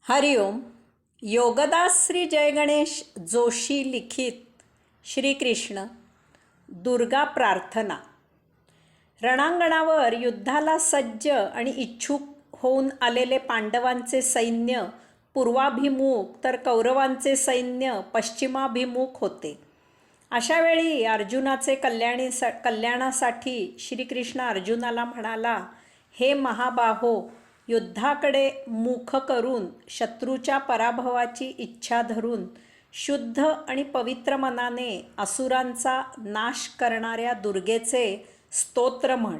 हरिओम. योगदास श्री जय गणेश जोशी लिखित श्रीकृष्ण दुर्गा प्रार्थना. रणांगणावर युद्धाला सज्ज आणि इच्छुक होऊन आलेले पांडवांचे सैन्य पूर्वाभिमुख तर कौरवांचे सैन्य पश्चिमाभिमुख होते. अशावेळी अर्जुनाचे कल्याणासाठी श्रीकृष्ण अर्जुनाला म्हणाला, हे महाबाहो, युद्धाकडे मुख करून शत्रूच्या पराभवाची इच्छा धरून शुद्ध आणि पवित्र मनाने असुरांचा नाश करणाऱ्या दुर्गेचे स्तोत्र म्हण.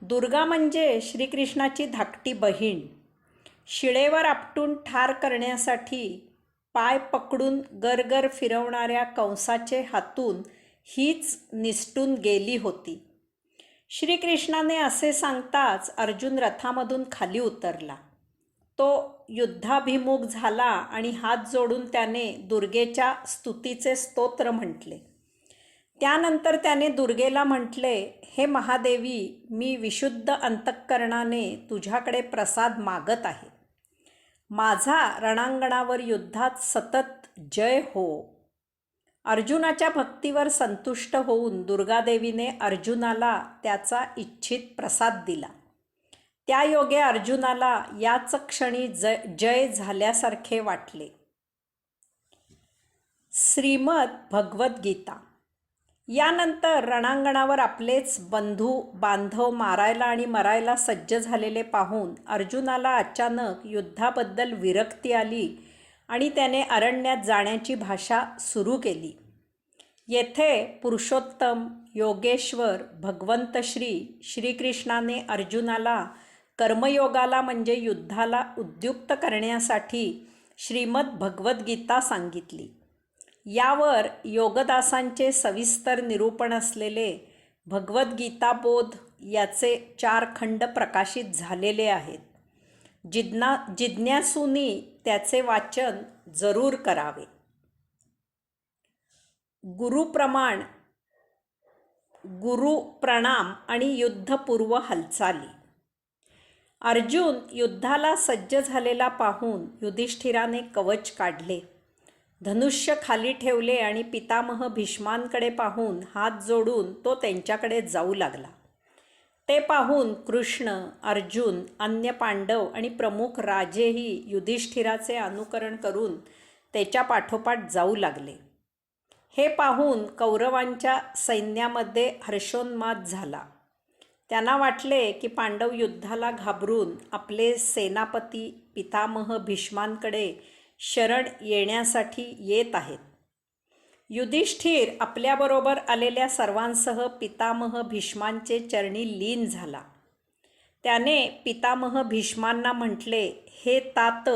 दुर्गा म्हणजे श्रीकृष्णाची धाकटी बहीण. शिळेवर आपटून ठार करण्यासाठी पाय पकडून गरगर फिरवणाऱ्या कंसाचे हातून हीच निसटून गेली होती. श्रीकृष्णाने असे सांगताच अर्जुन रथामधून खाली उतरला. तो युद्धाभिमुख झाला आणि हात जोडून त्याने दुर्गेच्या स्तुतीचे स्तोत्र म्हटले. त्यानंतर त्याने दुर्गेला म्हटले, हे महादेवी, मी विशुद्ध अंतःकरणाने तुझ्याकडे प्रसाद मागत आहे. माझा रणांगणावर युद्धात सतत जय हो. अर्जुनाच्या भक्तीवर संतुष्ट होऊन दुर्गादेवीने अर्जुनाला त्याचा इच्छित प्रसाद दिला. त्या योगे अर्जुनाला याच क्षणी जय झाल्यासारखे वाटले. श्रीमद भगवद्गीता. यानंतर रणांगणावर आपलेच बंधू बांधव मारायला आणि मरायला सज्ज झालेले पाहून अर्जुनाला अचानक युद्धाबद्दल विरक्ती आली आणि त्याने अरण्यात जाण्याची भाषा सुरू केली. येथे पुरुषोत्तम योगेश्वर भगवंत श्रीकृष्णाने अर्जुनाला कर्मयोगाला म्हणजे युद्धाला उद्युक्त करण्यासाठी श्रीमद भगवद्गीता सांगितली. यावर योगदासांचे सविस्तर निरूपण असलेले भगवद्गीताबोध याचे 4 खंड प्रकाशित झालेले आहेत. जिज्ञासूंनी त्याचे वाचन जरूर करावे. गुरुप्रणाम आणि युद्धपूर्व हालचाली. अर्जुन युद्धाला सज्ज झालेला पाहून युधिष्ठिराने कवच काढले, धनुष्य खाली ठेवले आणि पितामह भीष्मांकडे पाहून हात जोडून तो त्यांच्याकडे जाऊ लागला. ते पाहून कृष्ण, अर्जुन, अन्य पांडव आणि प्रमुख राजेही युधिष्ठिराचे अनुकरण करून त्याच्या पाठोपाठ जाऊ लागले. हे पाहून कौरवांच्या सैन्यामध्ये हर्षोन्माद झाला. त्यांना वाटले की पांडव युद्धाला घाबरून आपले सेनापती पितामह भीष्मांकडे शरण येण्यासाठी येत आहेत. युधिष्ठिर आपल्याबरोबर आलेल्या सर्वांसह पितामह भीष्मांचे चरणी लीन झाला. त्याने पितामह भीष्मांना म्हटले, हे तात,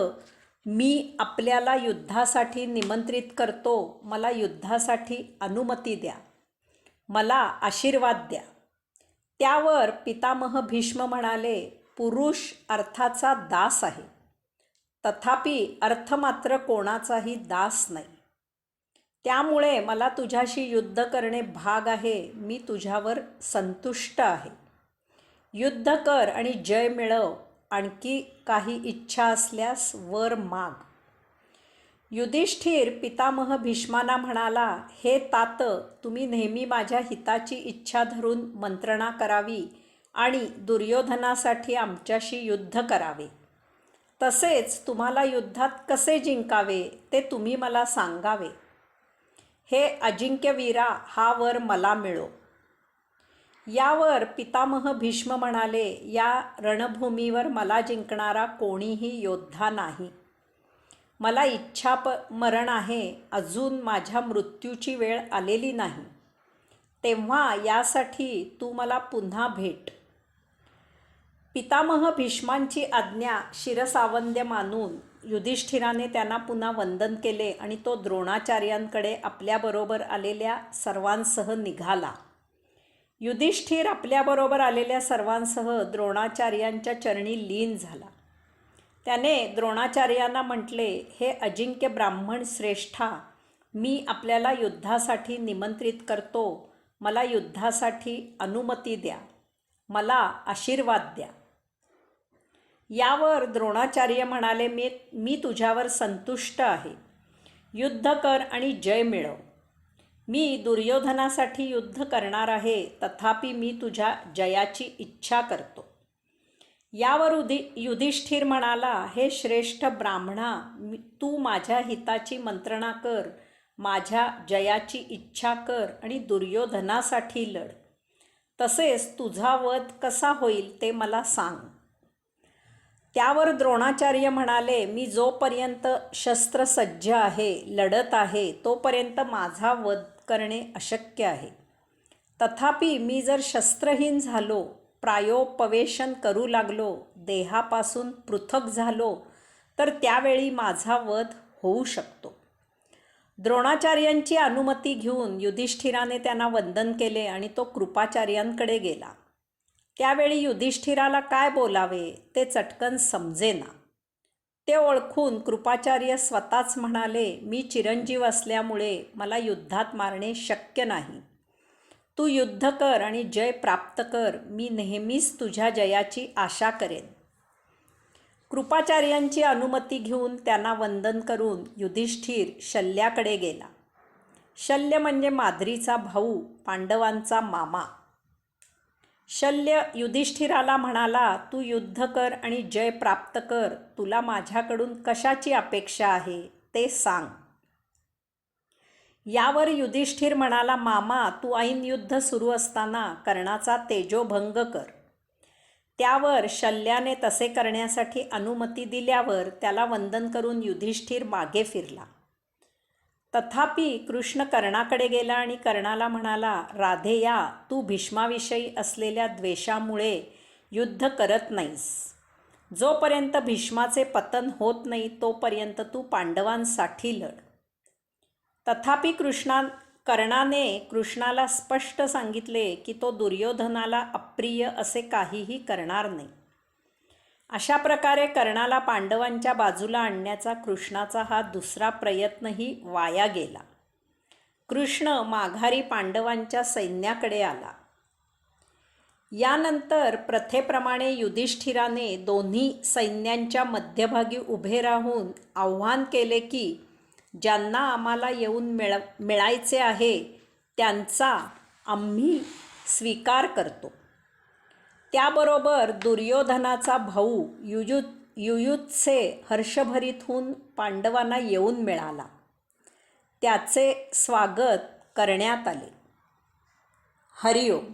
मी आपल्याला युद्धासाठी निमंत्रित करतो. मला युद्धासाठी अनुमती द्या. मला आशीर्वाद द्या. त्यावर पितामह भीष्म म्हणाले, पुरुष अर्थाचा दास आहे, तथापि अर्थ मात्र कोणाचाही दास नाही. त्यामुळे मला तुझ्याशी युद्ध करणे भाग आहे. मी तुझ्यावर संतुष्ट आहे. युद्ध कर आणि जय मिळव. आणखी काही इच्छा असल्यास वर माग. युधिष्ठिर पितामह भीष्मांना म्हणाला, हे तात, तुम्ही नेहमी माझ्या हिताची इच्छा धरून मंत्रणा करावी आणि दुर्योधनासाठी आमच्याशी युद्ध करावे. तसेच तुम्हाला युद्धात कसे जिंकावे ते तुम्ही मला सांगावे. हे अजिंक्यवीरा, हा वर मला मिळो. यावर पितामह भीष्म म्हणाले, या रणभूमीवर मला जिंकणारा कोणीही योद्धा नाही. मला मरण आहे. अजून माझ्या मृत्यूची वेळ आलेली नाही. तेव्हा यासाठी तू मला पुन्हा भेट. पितामह भीष्मांची आज्ञा शिरसावंद्य मानून युधिष्ठिराने त्यांना पुन्हा वंदन केले आणि तो द्रोणाचार्यांकडे आपल्याबरोबर आलेल्या सर्वांसह निघाला. युधिष्ठिर आपल्याबरोबर आलेल्या सर्वांसह द्रोणाचार्यांच्या चरणी लीन झाला. त्याने द्रोणाचार्यांना म्हटले, हे अजिंक्य ब्राह्मण श्रेष्ठा, मी आपल्याला युद्धासाठी निमंत्रित करतो. मला युद्धासाठी अनुमती द्या. मला आशीर्वाद द्या. यावर द्रोणाचार्य म्हणाले, मी तुझ्यावर संतुष्ट आहे. युद्ध कर आणि जय मिळव. मी दुर्योधनासाठी युद्ध करणार आहे, तथापि मी तुझ्या जयाची इच्छा करतो. यावर युधिष्ठिर म्हणाला, हे श्रेष्ठ ब्राह्मणा, तू माझ्या हिताची मंत्रणा कर, माझ्या जयाची इच्छा कर आणि दुर्योधनासाठी लढ. तसेच तुझा वध कसा होईल ते मला सांग. त्यावर द्रोणाचार्य म्हणाले, मी जोपर्यंत शस्त्रसज्ज आहे, लढत आहे, तोपर्यंत माझा वध करणे अशक्य आहे. तथापि मी जर शस्त्रहीन झालो, प्रायोपवेशन करू लागलो, देहापासून पृथक झालो, तर त्यावेळी माझा वध होऊ शकतो. द्रोणाचार्यांची अनुमती घेऊन युधिष्ठिराने त्यांना वंदन केले आणि तो कृपाचार्यांकडे गेला. त्यावेळी युधिष्ठिराला काय बोलावे ते चटकन समजेना. ते ओळखून कृपाचार्य स्वतःच म्हणाले, मी चिरंजीव असल्यामुळे मला युद्धात मारणे शक्य नाही. तू युद्ध कर आणि जय प्राप्त कर. मी नेहमीच तुझ्या जयाची आशा करेन. कृपाचार्यांची अनुमती घेऊन त्यांना वंदन करून युधिष्ठिर शल्याकडे गेला. शल्य म्हणजे माद्रीचा भाऊ, पांडवांचा मामा. शल्य युधिष्ठिराला म्हणाला, तू युद्ध कर आणि जय प्राप्त कर. तुला माझ्याकडून कशाची अपेक्षा आहे ते सांग. यावर युधिष्ठिर म्हणाला, मामा, तू ऐन युद्ध सुरू असताना कर्णाचा तेजोभंग कर. त्यावर शल्याने तसे करण्यासाठी अनुमती दिल्यावर त्याला वंदन करून युधिष्ठिर मागे फिरला. तथापि कृष्ण कर्णाकडे गेला आणि कर्णाला म्हणाला, राधेया, तू भीष्माविषयी असलेल्या द्वेषामुळे युद्ध करत नाहीस. जोपर्यंत भीष्माचे पतन होत नाही तोपर्यंत तू पांडवांसाठी लढ. तथापि कर्णाने कृष्णाला स्पष्ट सांगितले की तो दुर्योधनाला अप्रिय असे काहीही करणार नाही. अशा प्रकारे कर्णाला पांडवांच्या बाजूला आणण्याचा कृष्णाचा हा दुसरा प्रयत्नही वाया गेला. कृष्ण माघारी पांडवांच्या सैन्याकडे आला. यानंतर प्रथेप्रमाणे युधिष्ठिराने दोन्ही सैन्यांच्या मध्यभागी उभे राहून आव्हान केले की ज्यांना आम्हाला येऊन मिळायचे आहे त्यांचा आम्ही स्वीकार करतो. त्याबरोबर दुर्योधनाचा भाऊ युयुत्से हर्षभरीत होऊन पांडवांना येऊन मिळाला. त्याचे स्वागत करण्यात आले. हरिओम.